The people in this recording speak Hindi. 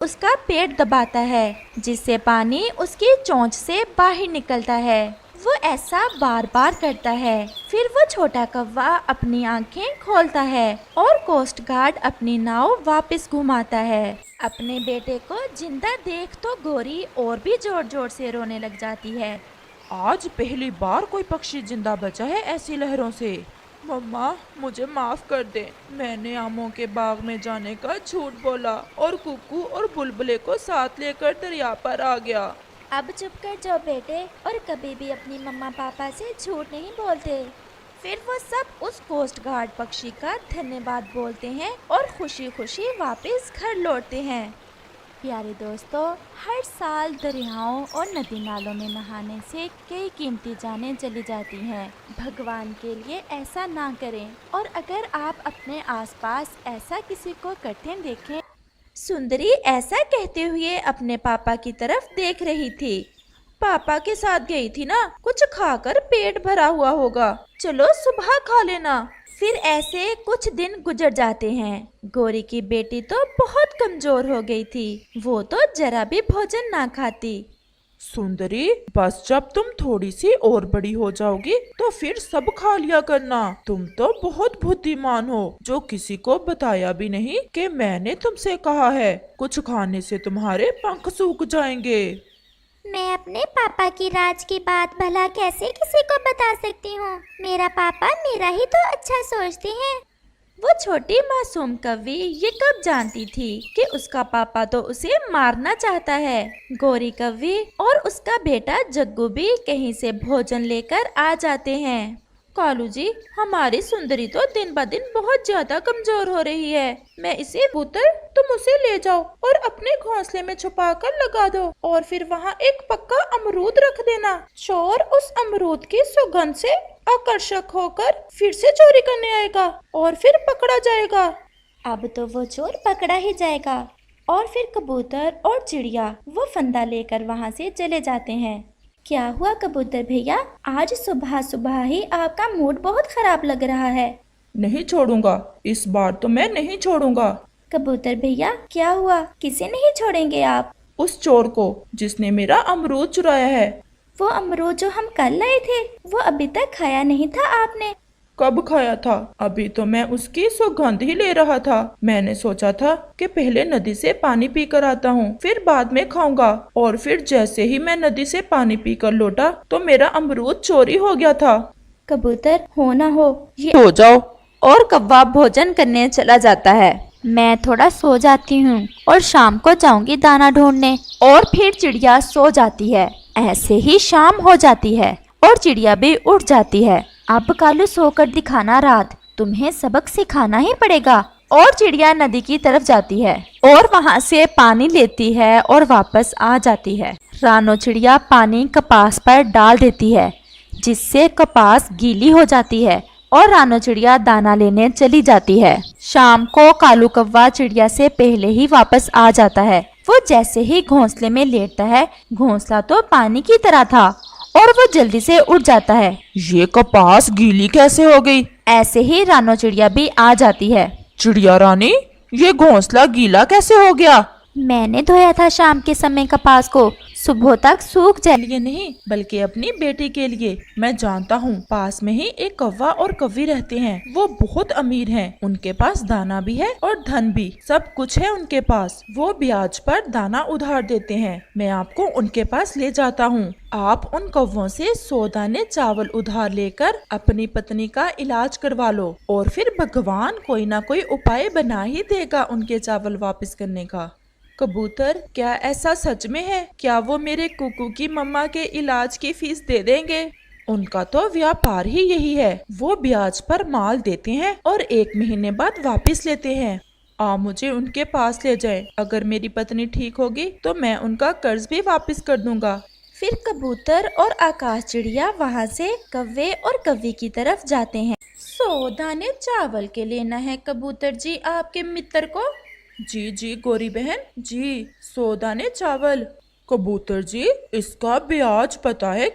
उसका पेट दबाता है, जिससे पानी उसकी चोंच से बाहर निकलता है। वो ऐसा बार बार करता है। फिर वो छोटा कौवा अपनी आंखें खोलता है और कोस्ट गार्ड अपनी नाव वापस घुमाता है। अपने बेटे को जिंदा देख तो गोरी और भी जोर जोर से रोने लग जाती है। आज पहली बार कोई पक्षी जिंदा बचा है ऐसी लहरों से। मम्मा, मुझे माफ कर दे। मैंने आमों के बाग में जाने का झूठ बोला और कुकू और बुलबुले को साथ लेकर दरिया पर आ गया। अब चुप कर जाओ बेटे, और कभी भी अपनी मम्मा पापा से झूठ नहीं बोलते। फिर वो सब उस कोस्ट गार्ड पक्षी का धन्यवाद बोलते हैं और खुशी खुशी वापस घर लौटते हैं। प्यारे दोस्तों, हर साल दरियाओं और नदी नालों में नहाने से कई कीमती जानें चली जाती हैं। भगवान के लिए ऐसा ना करें, और अगर आप अपने आसपास ऐसा किसी को करते देखें। सुंदरी ऐसा कहते हुए अपने पापा की तरफ देख रही थी। पापा के साथ गई थी ना, कुछ खाकर पेट भरा हुआ होगा, चलो सुबह खा लेना। फिर ऐसे कुछ दिन गुजर जाते हैं। गोरी की बेटी तो बहुत कमजोर हो गई थी, वो तो जरा भी भोजन ना खाती। सुंदरी, बस जब तुम थोड़ी सी और बड़ी हो जाओगी तो फिर सब खा लिया करना। तुम तो बहुत बुद्धिमान हो, जो किसी को बताया भी नहीं कि मैंने तुमसे कहा है। कुछ खाने से तुम्हारे पंख सूख जाएंगे। मैं अपने पापा की राज की बात भला कैसे किसी को बता सकती हूँ? मेरा पापा मेरा ही तो अच्छा सोचते हैं। वो छोटी मासूम कवि ये कब जानती थी कि उसका पापा तो उसे मारना चाहता है। गोरी कवि और उसका बेटा जग्गू भी कहीं से भोजन लेकर आ जाते हैं। कालू जी, हमारी सुंदरी तो दिन ब दिन बहुत ज्यादा कमजोर हो रही है। मैं इसे कबूतर, तुम उसे ले जाओ और अपने घोंसले में छुपा कर लगा दो, और फिर वहाँ एक पक्का अमरूद रख देना। चोर उस अमरूद की सुगंध से आकर्षक होकर फिर से चोरी करने आएगा और फिर पकड़ा जाएगा। अब तो वो चोर पकड़ा ही जाएगा। और फिर कबूतर और चिड़िया वो फंदा लेकर वहाँ से चले जाते हैं। क्या हुआ कबूतर भैया, आज सुबह सुबह ही आपका मूड बहुत खराब लग रहा है। नहीं छोड़ूंगा, इस बार तो मैं नहीं छोड़ूंगा। कबूतर भैया क्या हुआ, किसे नहीं छोड़ेंगे आप? उस चोर को, जिसने मेरा अमरूद चुराया है। वो अमरूद जो हम कल लाए थे, वो अभी तक खाया नहीं था आपने? कब खाया था? अभी तो मैं उसकी सुगंध ही ले रहा था। मैंने सोचा था कि पहले नदी से पानी पी कर आता हूँ, फिर बाद में खाऊंगा। और फिर जैसे ही मैं नदी से पानी पीकर लौटा तो मेरा अमरूद चोरी हो गया था। कबूतर, हो ना हो ये सो जाओ। और कौवा भोजन करने चला जाता है। मैं थोड़ा सो जाती हूँ और शाम को जाऊंगी दाना ढूंढने। और फिर चिड़िया सो जाती है। ऐसे ही शाम हो जाती है और चिड़िया भी उठ जाती है। अब कालू सोकर दिखाना रात, तुम्हें सबक सिखाना ही पड़ेगा। और चिड़िया नदी की तरफ जाती है और वहाँ से पानी लेती है और वापस आ जाती है। रानो चिड़िया पानी कपास पर डाल देती है, जिससे कपास गीली हो जाती है और रानो चिड़िया दाना लेने चली जाती है। शाम को कालू कौवा चिड़िया से पहले ही वापस आ जाता है। वो जैसे ही घोंसले में लेटता है, घोंसला तो पानी की तरह था और वो जल्दी से उठ जाता है। ये कपास गीली कैसे हो गई? ऐसे ही रानो चिड़िया भी आ जाती है। चिड़िया रानी, ये घोंसला गीला कैसे हो गया? मैंने धोया था शाम के समय कपास को, सुबह तक सूख जाए। लिए नहीं, बल्कि अपनी बेटी के लिए। मैं जानता हूँ, पास में ही एक कौवा और कौवी रहते हैं। वो बहुत अमीर हैं। उनके पास दाना भी है और धन भी, सब कुछ है उनके पास। वो ब्याज पर दाना उधार देते हैं। मैं आपको उनके पास ले जाता हूँ। आप उन कौवों से 100 दाने चावल उधार लेकर अपनी पत्नी का इलाज करवा लो, और फिर भगवान कोई ना कोई उपाय बना ही देगा उनके चावल वापस करने का। कबूतर, क्या ऐसा सच में है? क्या वो मेरे कुकू की मम्मा के इलाज की फीस दे देंगे? उनका तो व्यापार ही यही है। वो ब्याज पर माल देते हैं और 1 महीने बाद वापस लेते हैं। मुझे उनके पास ले जाएं। अगर मेरी पत्नी ठीक होगी तो मैं उनका कर्ज भी वापस कर दूंगा। फिर कबूतर और आकाश चिड़िया वहाँ से कौवे और कौवी की तरफ जाते हैं। 100 दाने चावल के लेना है कबूतर जी आपके मित्र को। जी जी गोरी बहन जी, 100 दाने चावल। कबूतर जी, इसका ब्याज पता है